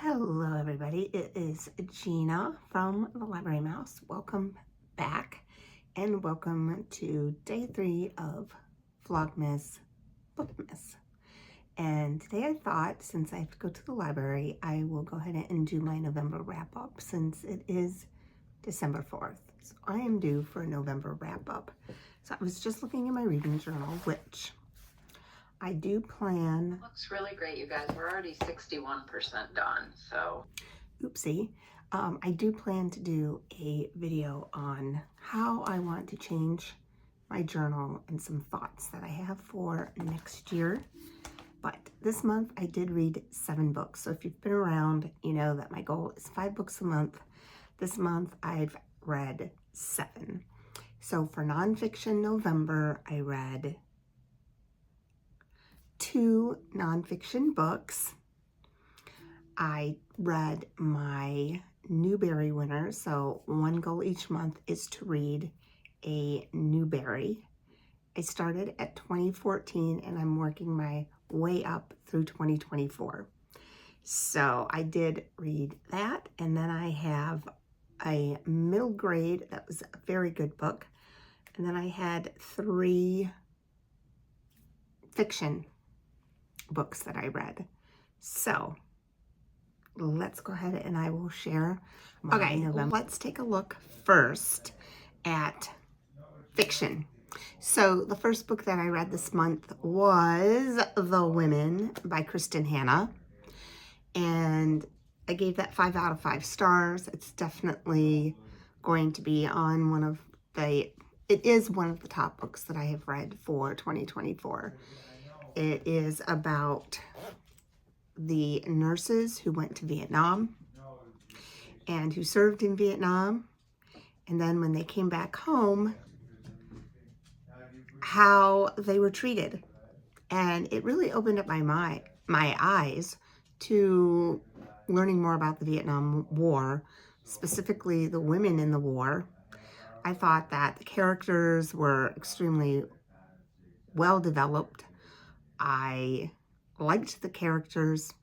Hello everybody, it is Gina from the Library Mouse. Welcome back and welcome to day 3 of Vlogmas Bookmas. And today I thought, since I have to go to the library, I will go ahead and do my November wrap-up since it is December 4th. So I am due for a November wrap-up. So I was just looking at my reading journal, which I do plan. Looks really great, you guys. We're already 61% done, so. Oopsie. I do plan to do a video on how I want to change my journal and some thoughts that I have for next year. But this month I did read 7 books. So if you've been around, you know that my goal is 5 books a month. This month I've read 7. So for nonfiction November, I read 2 nonfiction books. I read my Newbery winner, so one goal each month is to read a Newbery. I started at 2014 and I'm working my way up through 2024. So I did read that, and then I have a middle grade that was a very good book, and then I had 3 fiction books that I read. So let's go ahead and I will share my November. Let's take a look first at fiction. So the first book that I read this month was The Women by Kristen Hanna, and I gave that 5 out of 5 stars. It's definitely going to be on one of the top books that I have read for 2024. It is about the nurses who went to Vietnam and who served in Vietnam, and then when they came back home, how they were treated. And it really opened up my eyes to learning more about the Vietnam War, specifically the women in the war. I thought that the characters were extremely well developed. I liked the characters,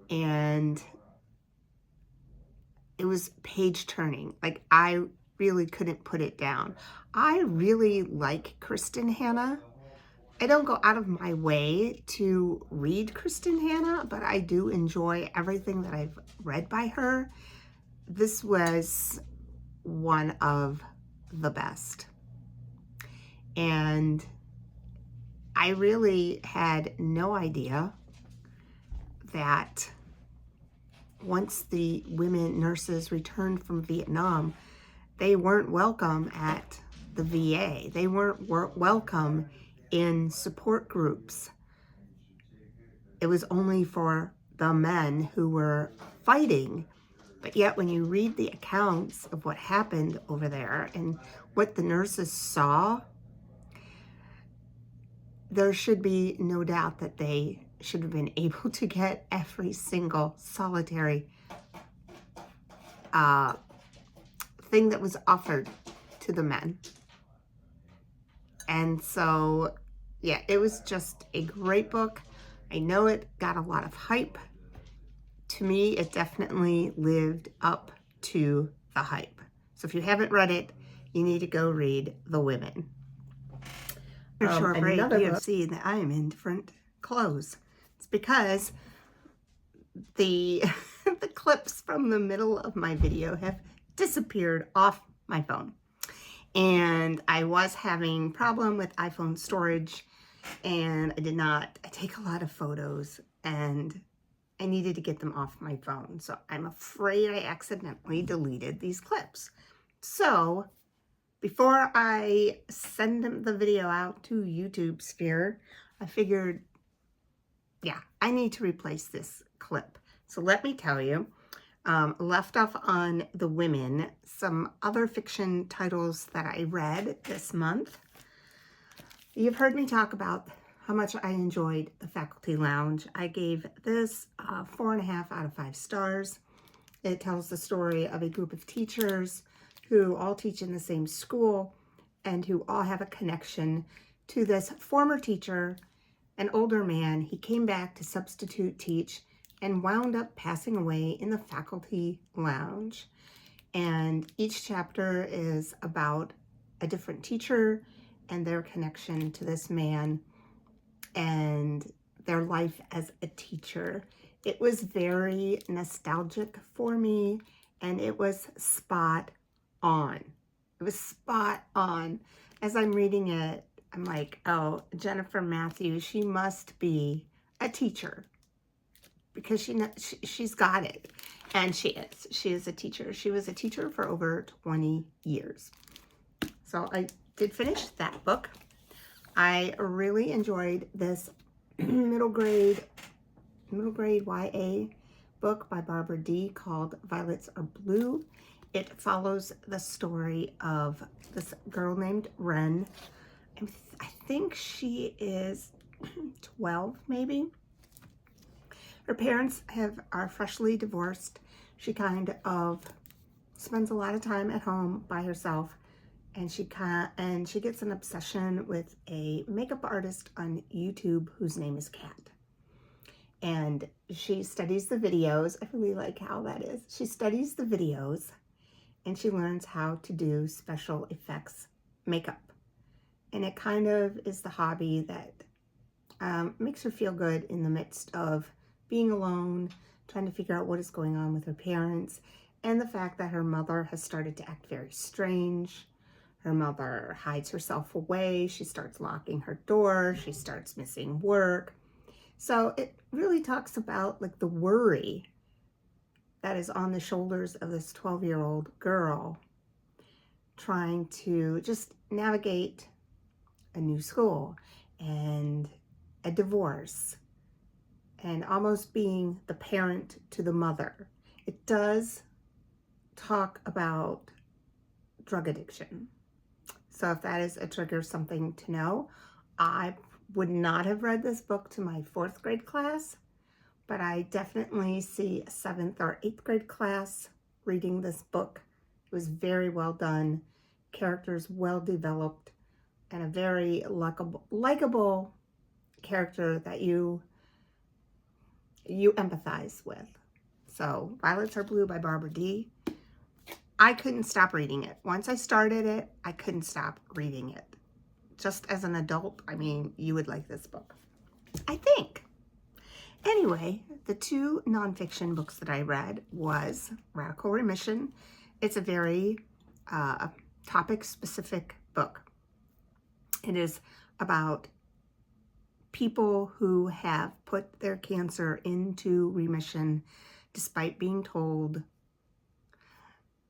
and it was page turning. Like, I really couldn't put it down. I really like Kristen Hanna. I don't go out of my way to read Kristen Hanna, but I do enjoy everything that I've read by her. This was one of the best. And I really had no idea that once the women nurses returned from Vietnam, they weren't welcome at the VA. They weren't welcome in support groups. It was only for the men who were fighting. But yet when you read the accounts of what happened over there and what the nurses saw, there should be no doubt that they should have been able to get every single solitary thing that was offered to the men. And so, yeah, it was just a great book. I know it got a lot of hype. To me, it definitely lived up to the hype. So if you haven't read it, you need to go read The Women. Short break, you have seen that I am in different clothes. It's because the the clips from the middle of my video have disappeared off my phone. And I was having a problem with iPhone storage, and I did not take a lot of photos, and I needed to get them off my phone. So I'm afraid I accidentally deleted these clips. So before I send the video out to YouTube Sphere, I figured, yeah, I need to replace this clip. So let me tell you, left off on The Women, some other fiction titles that I read this month. You've heard me talk about how much I enjoyed The Faculty Lounge. I gave this 4.5 out of 5 stars. It tells the story of a group of teachers who all teach in the same school and who all have a connection to this former teacher, an older man. He came back to substitute teach, and wound up passing away in the faculty lounge. And each chapter is about a different teacher and their connection to this man and their life as a teacher. It was very nostalgic for me, and it was spot on. It was spot on. As I'm reading it, I'm like, oh, Jennifer Matthews, she must be a teacher because she's got it. And she is. She is a teacher. She was a teacher for over 20 years. So I did finish that book. I really enjoyed this middle grade YA book by Barbara D. called Violets Are Blue. It follows the story of this girl named Wren. I think she is 12, maybe. Her parents are freshly divorced. She kind of spends a lot of time at home by herself, and she gets an obsession with a makeup artist on YouTube whose name is Kat. And she studies the videos. I really like how that is. She studies the videos and she learns how to do special effects makeup. And it kind of is the hobby that makes her feel good in the midst of being alone, trying to figure out what is going on with her parents, and the fact that her mother has started to act very strange. Her mother hides herself away. She starts locking her door. She starts missing work. So it really talks about like the worry that is on the shoulders of this 12-year-old girl trying to just navigate a new school and a divorce and almost being the parent to the mother. It does talk about drug addiction. So if that is a trigger, something to know, I would not have read this book to my 4th grade class, but I definitely see a 7th or 8th grade class reading this book. It was very well done, characters well developed, and a very likable character that you empathize with. So Violets Are Blue by Barbara D. I couldn't stop reading it. Once I started it, I couldn't stop reading it. Just as an adult, I mean, you would like this book, I think. Anyway, the 2 nonfiction books that I read was Radical Remission. It's a very topic-specific book. It is about people who have put their cancer into remission despite being told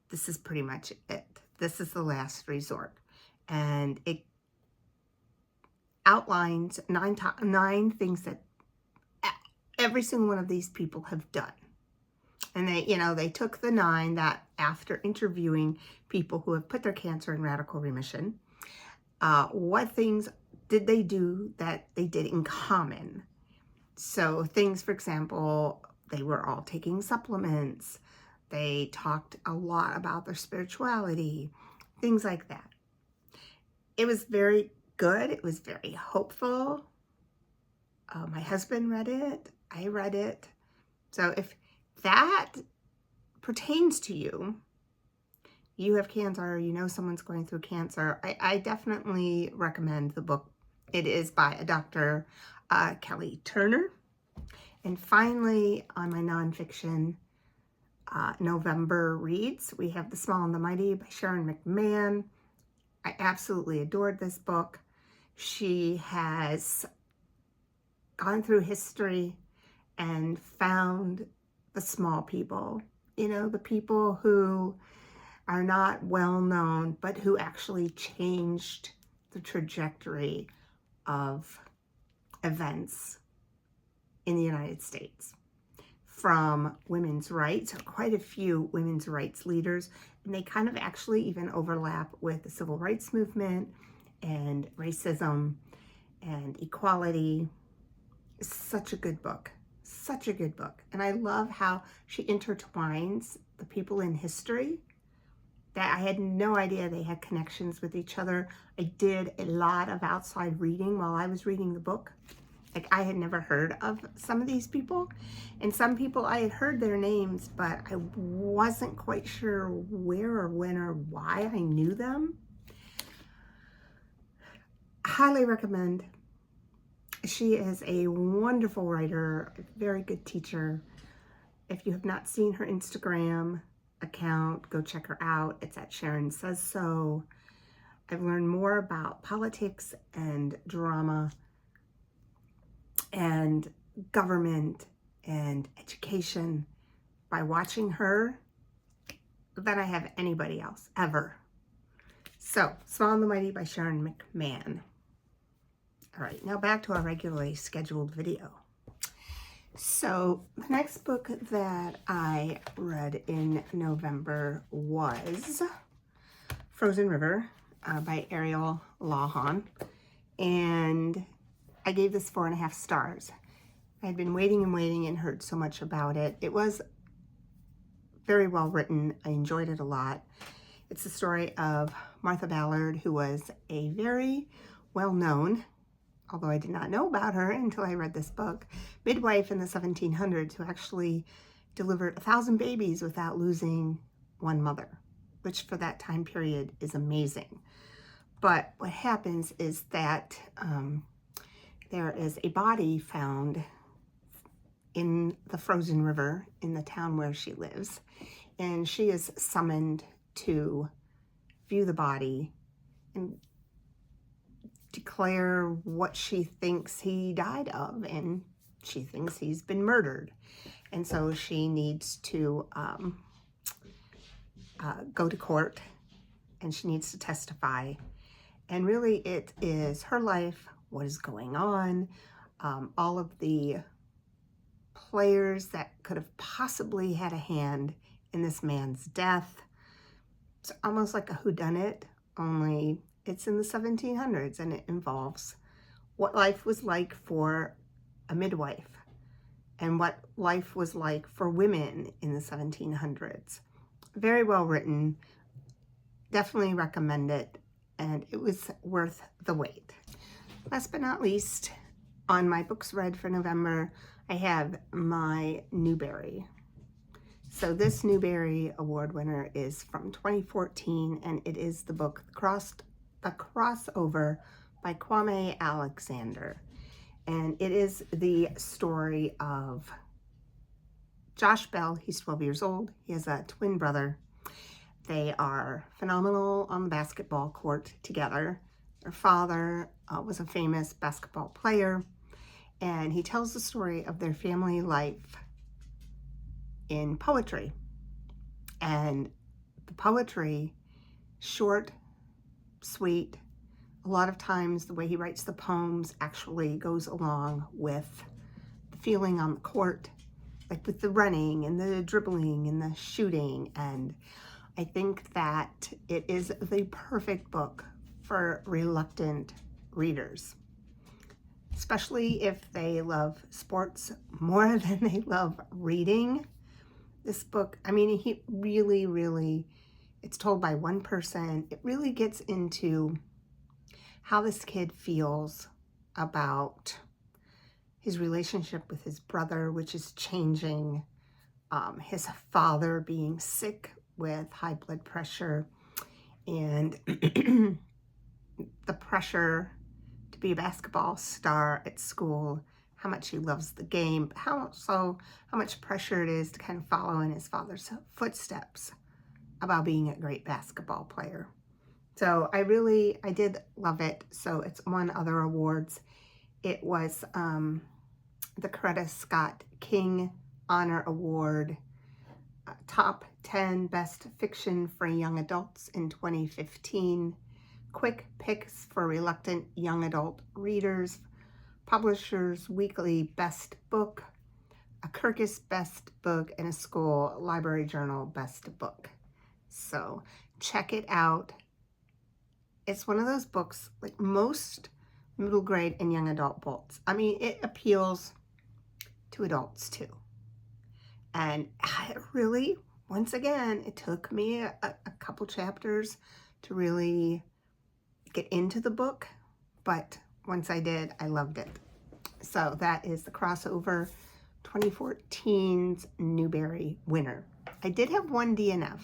this is pretty much it. This is the last resort. And it outlines 9 things that every single one of these people have done. And they took the 9 that after interviewing people who have put their cancer in radical remission, what things did they do that they did in common? So things, for example, they were all taking supplements. They talked a lot about their spirituality, things like that. It was very good. It was very hopeful. My husband read it. I read it. So if that pertains to you, you have cancer, you know someone's going through cancer, I definitely recommend the book. It is by a Dr. Kelly Turner. And finally, on my nonfiction November reads, we have The Small and the Mighty by Sharon McMahon. I absolutely adored this book. She has gone through history and found the small people, the people who are not well known, but who actually changed the trajectory of events in the United States. From women's rights, quite a few women's rights leaders, and they kind of actually even overlap with the civil rights movement and racism and equality. It's such a good book, such a good book. And I love how she intertwines the people in history that I had no idea they had connections with each other. I did a lot of outside reading while I was reading the book, Like, I had never heard of some of these people, and some people I had heard their names, but I wasn't quite sure where or when or why I knew them. Highly recommend. She is a wonderful writer, a very good teacher. If you have not seen her Instagram account, go check her out. It's at Sharon Says So. I've learned more about politics and drama and government and education by watching her than I have anybody else ever. So, Small and the Mighty by Sharon McMahon. All right, now back to our regularly scheduled video. So, the next book that I read in November was Frozen River by Ariel Lawhon, and I gave this 4.5 stars. I had been waiting and waiting and heard so much about it. It was very well written. I enjoyed it a lot. It's the story of Martha Ballard, who was a very well-known, although I did not know about her until I read this book, midwife in the 1700s who actually delivered 1,000 babies without losing one mother, which for that time period is amazing. But what happens is that there is a body found in the frozen river in the town where she lives, and she is summoned to view the body and declare what she thinks he died of, and she thinks he's been murdered. And so she needs to go to court, and she needs to testify. And really it is her life, what is going on, all of the players that could have possibly had a hand in this man's death. It's almost like a whodunit, only it's in the 1700s, and it involves what life was like for a midwife and what life was like for women in the 1700s. Very well written. Definitely recommend it, and it was worth the wait. Last but not least, on my books read for November, I have my Newbery. So this Newbery Award winner is from 2014, and it is the book The Crossover by Kwame Alexander. And it is the story of Josh Bell. He's 12 years old. He has a twin brother. They are phenomenal on the basketball court together. Their father was a famous basketball player, and he tells the story of their family life in poetry. And the poetry, short, sweet, a lot of times the way he writes the poems actually goes along with the feeling on the court, like with the running and the dribbling and the shooting. And I think that it is the perfect book for reluctant readers, especially if they love sports more than they love reading. This book, I mean, he really, it's told by one person. It really gets into how this kid feels about his relationship with his brother, which is changing, his father being sick with high blood pressure, and the pressure to be a basketball star at school, how much he loves the game, but how much pressure it is to kind of follow in his father's footsteps about being a great basketball player. So I did love it. So it's won other awards. It was the Coretta Scott King Honor Award, top 10 best fiction for young adults in 2015, quick picks for reluctant young adult readers, Publishers Weekly Best Book, a Kirkus Best Book, and a School Library Journal Best Book. So check it out. It's one of those books, like most middle grade and young adult books. I mean, it appeals to adults too. And I really, once again, it took me a couple chapters to really get into the book, but once I did, I loved it. So that is the crossover 2014's Newbery winner. I did have one DNF.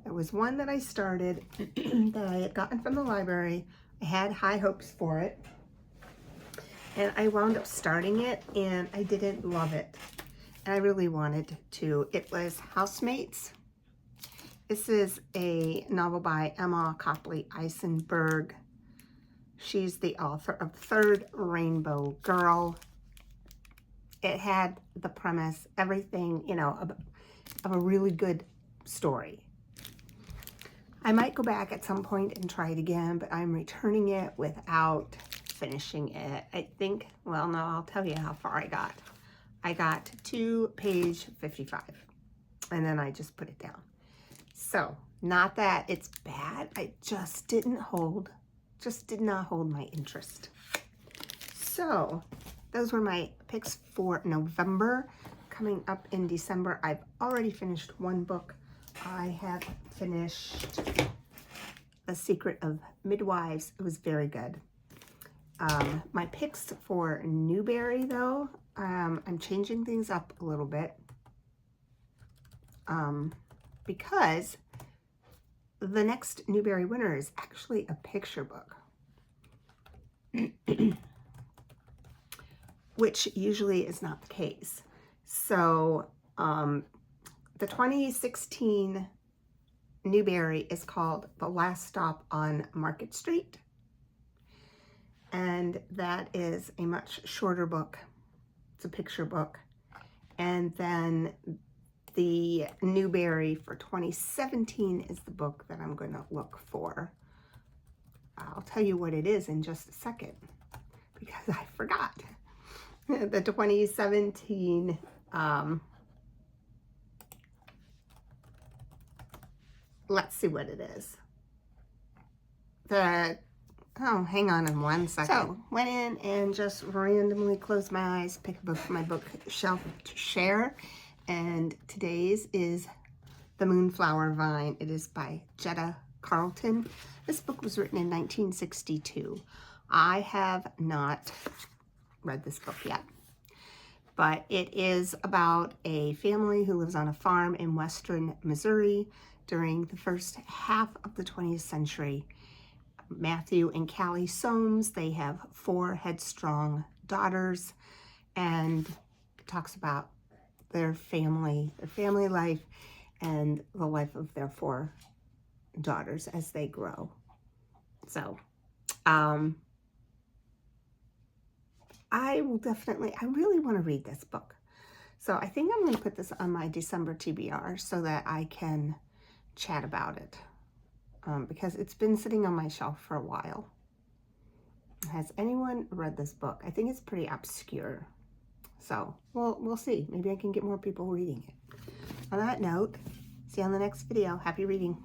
There was one that I started that I had gotten from the library. I had high hopes for it. And I wound up starting it and I didn't love it. And I really wanted to. It was Housemates. This is a novel by Emma Copley Eisenberg. She's the author of Third Rainbow Girl. It had the premise, everything, you know, of a really good story. I might go back at some point and try it again, but I'm returning it without finishing it. I think, well, no, I'll tell you how far I got. I got to page 55, and then I just put it down. So, not that it's bad, I just did not hold my interest. So, those were my picks for November. Coming up in December, I've already finished one book. I have finished The Secret of Midwives. It was very good. My picks for Newbery, though, I'm changing things up a little bit because the next Newbery winner is actually a picture book, which usually is not the case. So the 2016 Newbery is called The Last Stop on Market Street. And that is a much shorter book. It's a picture book. And then the Newbery for 2017 is the book that I'm going to look for. I'll tell you what it is in just a second because I forgot. The 2017 let's see what it is. Oh, hang on 1 second. So, went in and just randomly closed my eyes, picked a book from my bookshelf to share. And today's is The Moonflower Vine. It is by Jetta Carlton. This book was written in 1962. I have not read this book yet. But it is about a family who lives on a farm in western Missouri during the first half of the 20th century. Matthew and Callie Soames, they have 4 headstrong daughters, and it talks about their family life, and the life of their 4 daughters as they grow. So, I really want to read this book. So I think I'm going to put this on my December TBR so that I can chat about it. Because it's been sitting on my shelf for a while. Has anyone read this book? I think it's pretty obscure. So, we'll see. Maybe I can get more people reading it. On that note, see you on the next video. Happy reading.